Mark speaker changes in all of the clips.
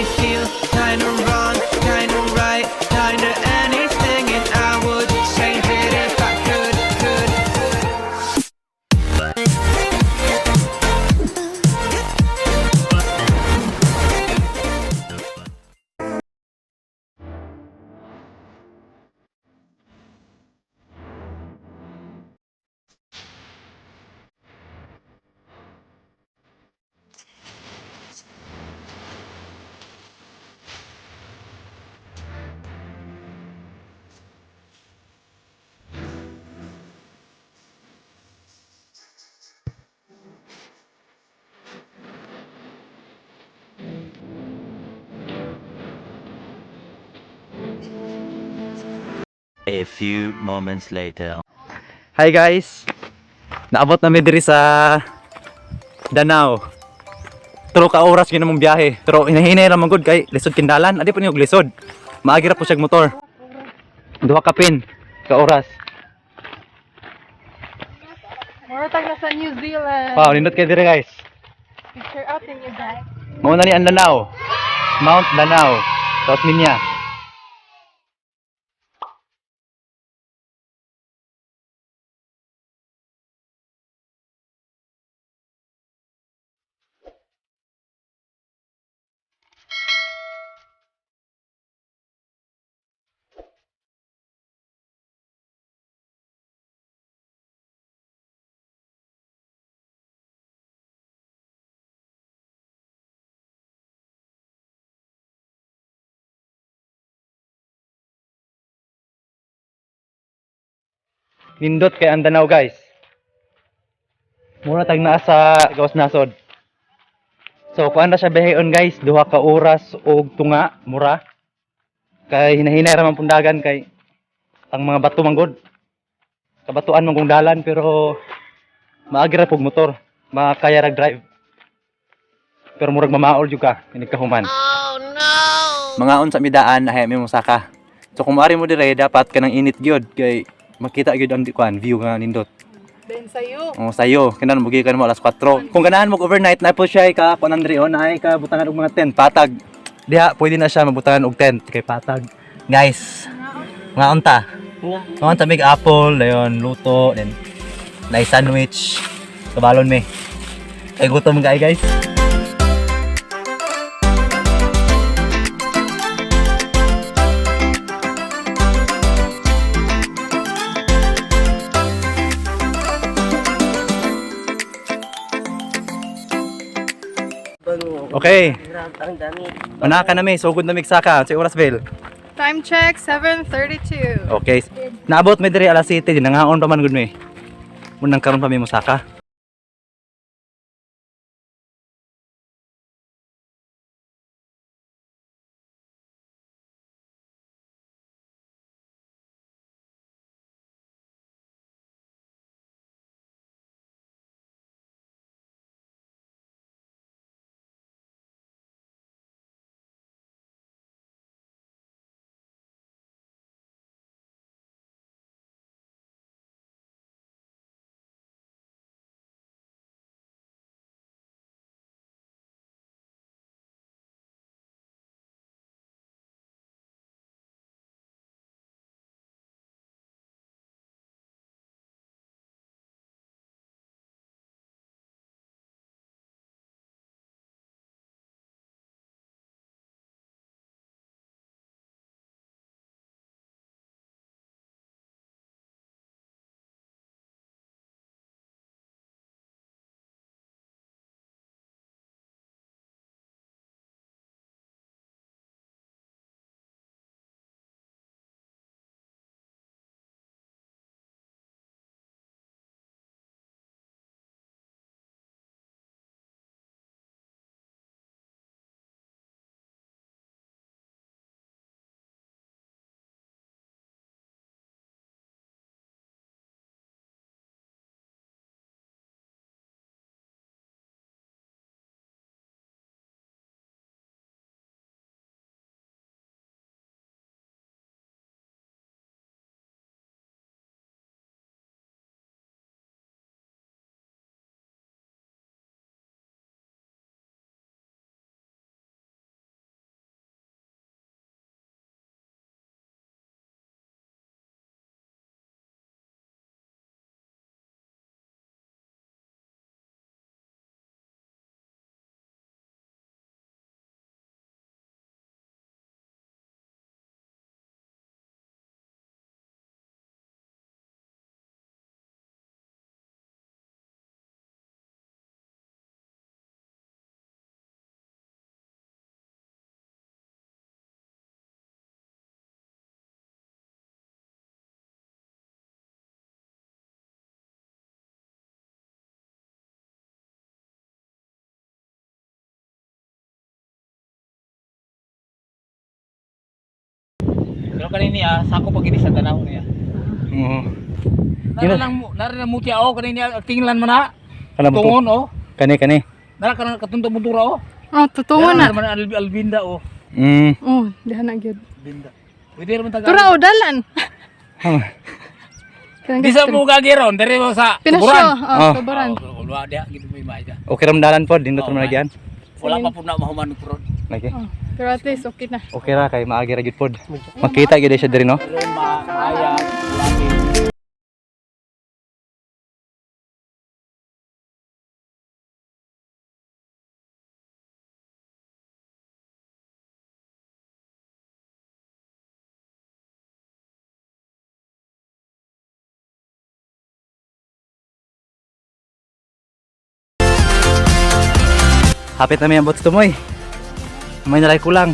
Speaker 1: me feel kinda wrong, kinda right, kinda anything, and I would change it if I could.
Speaker 2: A few moments later.
Speaker 3: Hi guys, naabot na mi diri sa Danau. Pero ka oras gyud namong biyahe. Pero hinahinay ra man gud kay lisod kindalan. Adi pa niyo lisod. Maagi ra po siya motor. Duha ka pin ka oras.
Speaker 4: Mura tag na sa New Zealand.
Speaker 3: Wow, nindot kay diri guys.
Speaker 4: Picture out in you guys.
Speaker 3: Mao na ni ang Danau. Mount Danau. Tasmania. Nindot kay ang Danau guys. Mura tag naa sa gawas nasod. So kuan na siya behon guys, duha ka oras og tunga, mura. Kay hinahinay ra man pong dagan kay ang mga bato manggod. Kabatuan man kong dalan pero maagi ra pog motor, makaya ra drive. Pero murag mamaol jud ka, inig kahuman. Oh no. Mga unsa midaan ahay mi mosaka. So kung maari mo dire dapat kanang init gyud kay makita gyud ang kuan view nga nindot.
Speaker 4: Then sa'yo.
Speaker 3: Oh, sayo, kinan mugi ka mo alas 4. Kung ganahan mo overnight na po siya ka kuan Andre on ay ka butangan og mga tent, patag. Diha pwede na siya mabutangan og tent kay patag. Guys, mga unta. Mga unta mig apple, dayon luto, then na sandwich. Kabalon mi. Kay gutom guys. Okay. Mana ka na mi, sugod na mig saka sa oras bell.
Speaker 4: Time check, 7:32.
Speaker 3: Okay. Naabot mi diri alas 7, nangaon pa man gud mi. Munang karon pa mi mosaka.
Speaker 5: Pero kanini sako pag ini sa tanaw niya.
Speaker 3: Oo.
Speaker 5: Nara lang mo tiya kanini tinglan mo na.
Speaker 3: Kana mo
Speaker 5: Tungon
Speaker 3: Kani kani.
Speaker 5: Nara ka katunto mo tura
Speaker 4: Oh, totoo na.
Speaker 5: Man albinda
Speaker 4: Oh, diha na gyud.
Speaker 5: Binda. Pwede naman taga.
Speaker 4: Tura o dalan.
Speaker 5: Di sa mo gagiron, dari mo sa
Speaker 4: Pinasyo,
Speaker 5: tuburan.
Speaker 4: oh, tuburan.
Speaker 5: Wala dia gitu may maida.
Speaker 3: Okay ram dalan pod, dindot
Speaker 5: Oh,
Speaker 3: mo nagyan.
Speaker 5: Wala pa po na mahuman pro.
Speaker 3: Lagi.
Speaker 4: Oh, pero at least okay na.
Speaker 3: Okay ra kay maagi ra gyud pod. Makita gyud siya diri no.
Speaker 5: Pero maaya lagi.
Speaker 3: Hapit na may ambot tumoy. May nalay kulang.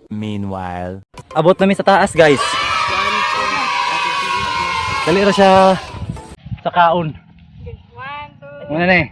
Speaker 2: Meanwhile.
Speaker 3: Abot namin sa taas, guys. Dali ra siya sa kaon.
Speaker 4: 1, 2.
Speaker 3: Muna na eh.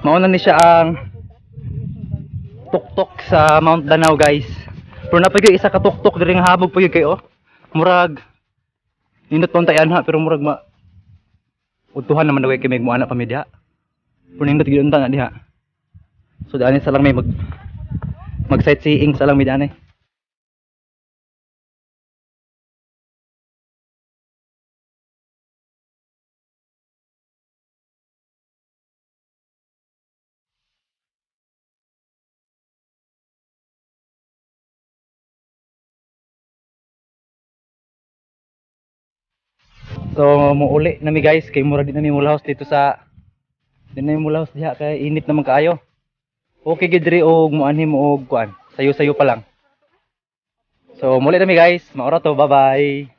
Speaker 3: Mauna ni siya ang tuktok sa Mount Danau, guys. Pero napagyo isa ka tuktok diri nga habog pagyo kayo. Murag nindot pang tayan ha, pero murag utuhan naman daw kay may muana pa mi diha. Pero nindot gyud unta na diha. So daan sa lang may mag sightseeing sa lang mi daan eh. So muuli nami guys kay mura din nami mulaos dito sa din nami mulaos diha kay init naman kaayo. Okay gid diri og muanhim og kuan. Sayo-sayo pa lang. So muli nami guys, maura to. Bye-bye.